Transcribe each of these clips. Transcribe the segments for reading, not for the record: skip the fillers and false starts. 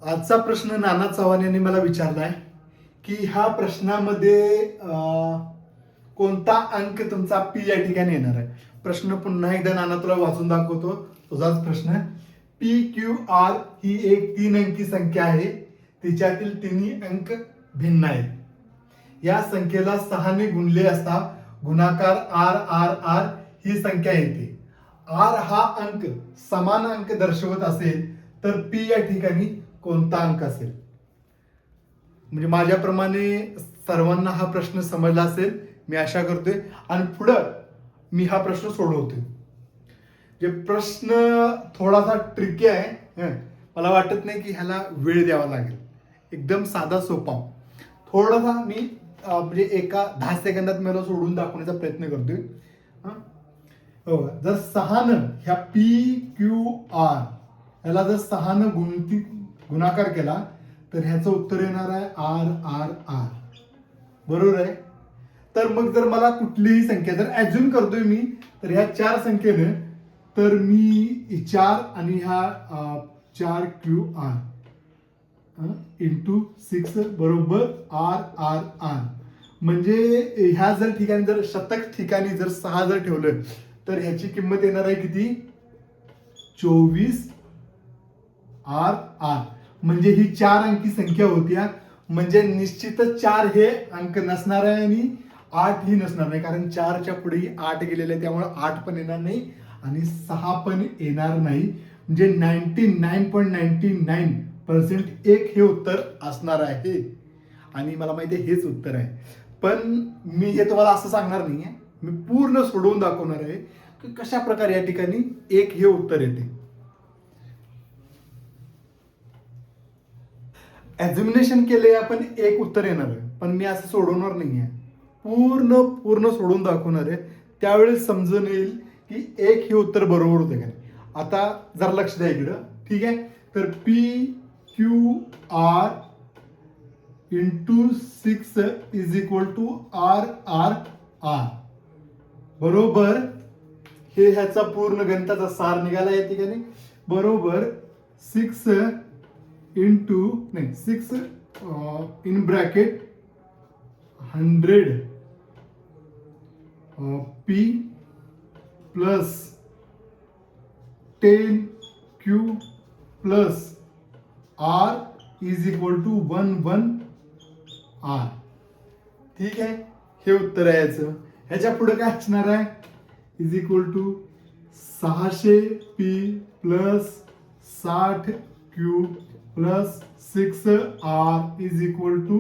आजचा प्रश्न नाना चव्हाण यांनी मला विचारलाय की ह्या प्रश्नामध्ये कोणता अंक तुमचा पी या ठिकाणी येणार आहे. प्रश्न पुन्हा एकदा नाना तुला वाचून दाखवतो. तुझाच प्रश्न. पी क्यू आर ही एक 3 अंकी संख्या आहे. तिच्यातील तिन्ही अंक भिन्न आहेत. या संख्येला 6 ने गुणले असता गुणाकार आर आर आर ही संख्या येते. आर हा अंक समान अंक दर्शवत असेल तर पी या ठिकाणी कोणता अंक असेल. म्हणजे माझ्याप्रमाणे सर्वांना हा प्रश्न समजला असेल मी आशा करतोय. आणि पुढं मी हा प्रश्न सोडवतोय. जे प्रश्न थोडासा ट्रिकी आहे. मला वाटत नाही की ह्याला वेळ द्यावा लागेल. एकदम साधा सोपा. थोडासा मी म्हणजे एका 10 सेकंदात मला सोडून दाखवण्याचा प्रयत्न करतोय. जर 6 ह्या पी क्यू आर ह्याला जर 6 गुणाकार केला तर ह्याचं उत्तर येणार आहे आर आर आर. बरोबर आहे. तर मग जर मला कुठलीही संख्या जर ऍज्युम करतोय मी तर ह्या 4 संख्येने तर मी 4 आणि ह्या 4 क्यू आर इंटू 6 बरोबर आर आर आर. म्हणजे ह्या जर ठिकाणी जर शतक ठिकाणी जर 6 जर ठेवलं तर ह्याची किंमत येणार आहे किती 24 आर आर. म्हणजे ही 4 अंकी संख्या होत्या. म्हणजे निश्चितच 4 हे अंक नसणार आहे आणि 8 ही नसणार नाही. कारण 4च्या पुढे 8 गेलेले आहे त्यामुळे 8 पण येणार नाही आणि 6 पण येणार नाही. म्हणजे 99.99% एक हे उत्तर असणार आहे. आणि मला माहिती आहे हेच उत्तर आहे. पण मी हे तुम्हाला असं सांगणार नाही आहे. मी पूर्ण सोडवून दाखवणार आहे की कशा प्रकारे या ठिकाणी एक हे उत्तर येते. ऍझ्युमिनेशन केले आपण एक उत्तर येणार आहे. पण मी असं सोडवणार नाही आहे. पूर्ण सोडून दाखवणार आहे. त्यावेळेस समजून येईल की एक हे उत्तर बरोबर होते का नाही. आता जरा लक्ष द्या इकडं. ठीक आहे. तर p q r into 6 is equal to r r r बरोबर. हे ह्याचा पूर्ण गणिताचा सार निघाला या ठिकाणी. बरोबर 6 into 6 in bracket 100 p plus 10 q plus r is equal to 1 r. ठीक आहे. हे उत्तर आहे याचं. ह्याच्या पुढे काय असणार आहे is equal to 600 p plus 60 q plus 6 r is equal to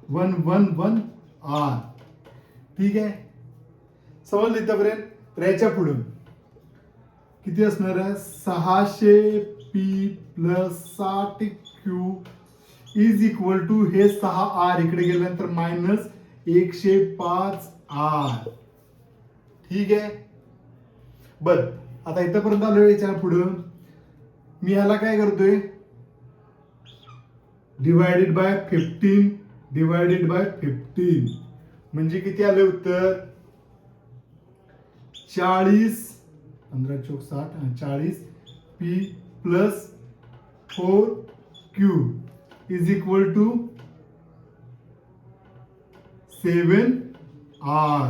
1 r. ठीक आहे. समजलं इथपर्यंत. तर याच्या पुढे किती असणार आहे 600 p plus 60 q is equal to हे 6 आर इकडे गेल्यानंतर मायनस 105 आर. ठीक आहे. बर आता इथपर्यंत आलोय. याच्या पुढं मी ह्याला काय करतोय डिवायडेड बाय 15 म्हणजे किती आलं उत्तर 40 15 चौक 60 40 p plus 4 q is equal to 7 r.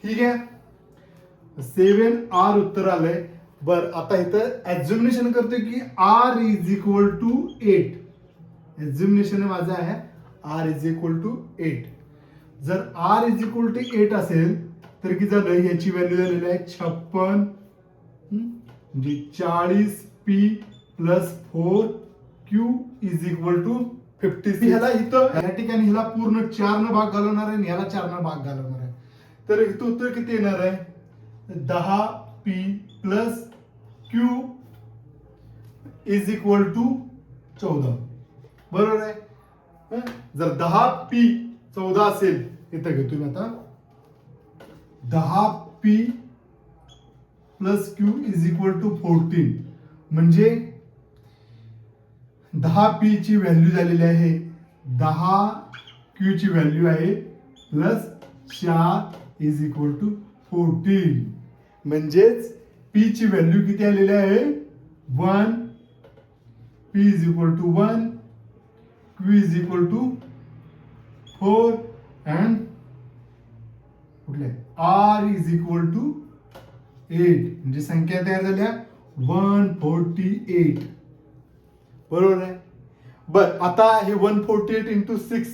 ठीक आहे. 7 आर उत्तर आलंय. बर आता इथं ऍझ्युमिनेशन करतोय की आर इज इक्वल टू 8. ऍझ्युमिनेशन माझं आहे आर इज इक्वल टू 8. जर आर इज इक्वल टू 8 असेल तर किती झालं याची व्हॅल्यू झालेली आहे 56 म्हणजे 40 p plus 4 q is equal to 56. ह्याला इथं या ठिकाणी ह्याला पूर्ण 4 न भाग घालवणार आहे आणि ह्याला 4 न भाग घालवणार आहे. तर इथं उत्तर किती येणार आहे 10 p plus q is equal to 14. बरोबर आहे. जर 10 पी 14 असेल इथं घेतो मी आता 10 p plus q is equal to 14 म्हणजे 10 पी ची व्हॅल्यू झालेली आहे 10 क्यू ची व्हॅल्यू आहे प्लस 4 इज इक्वल टू 14. म्हणजेच पी ची व्हॅल्यू किती आलेली आहे 1 P is equal to 1, Q is equal to 4 and कुठले R is equal to 8 म्हणजे संख्या तयार झाल्या 148 बरोबर आहे. बर आता हे 148 इंटू 6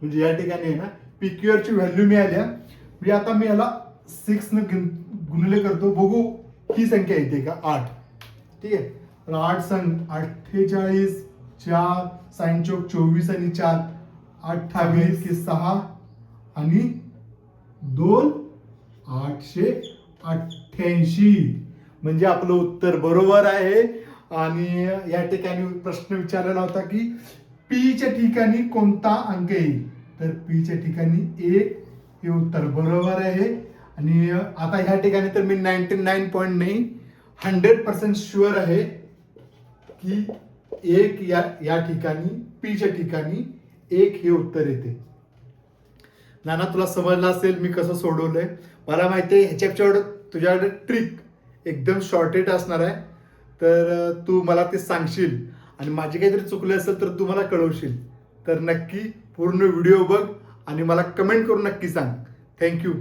म्हणजे या ठिकाणी आहे ना PQR ची व्हॅल्यू मिळाल्या. म्हणजे आता मी याला 6 न गुणिले करतो, बघू ही संख्या येते का 8. ठीक आहे, तर 8 संग 48 4 साइन चौक 24 आणि 4 28 की 6 आणि 2 888 म्हणजे आपलं उत्तर बरोबर आहे. आणि या ठिकाणी प्रश्न विचारलेला होता की P च्या ठिकाणी कोणता अंक येईल, तर P च्या ठिकाणी 1 हे उत्तर बरोबर आहे. आणि आता ह्या ठिकाणी तर मी 99.9 100% शुअर आहे की 1 या ठिकाणी P च्या ठिकाणी 1 हे उत्तर येते. नाना तुला समजलं असेल मी कसं सोडवलंय. मला माहिती आहे ह्याच्याकडे तुझ्याकडे ट्रिक एकदम शॉर्टेट असणार आहे, तर तू मला ते सांगशील आणि माझे काहीतरी चुकले असेल तर तू मला कळवशील. तर नक्की पूर्ण व्हिडिओ बघ आणि मला कमेंट करून नक्की सांग. थँक्यू.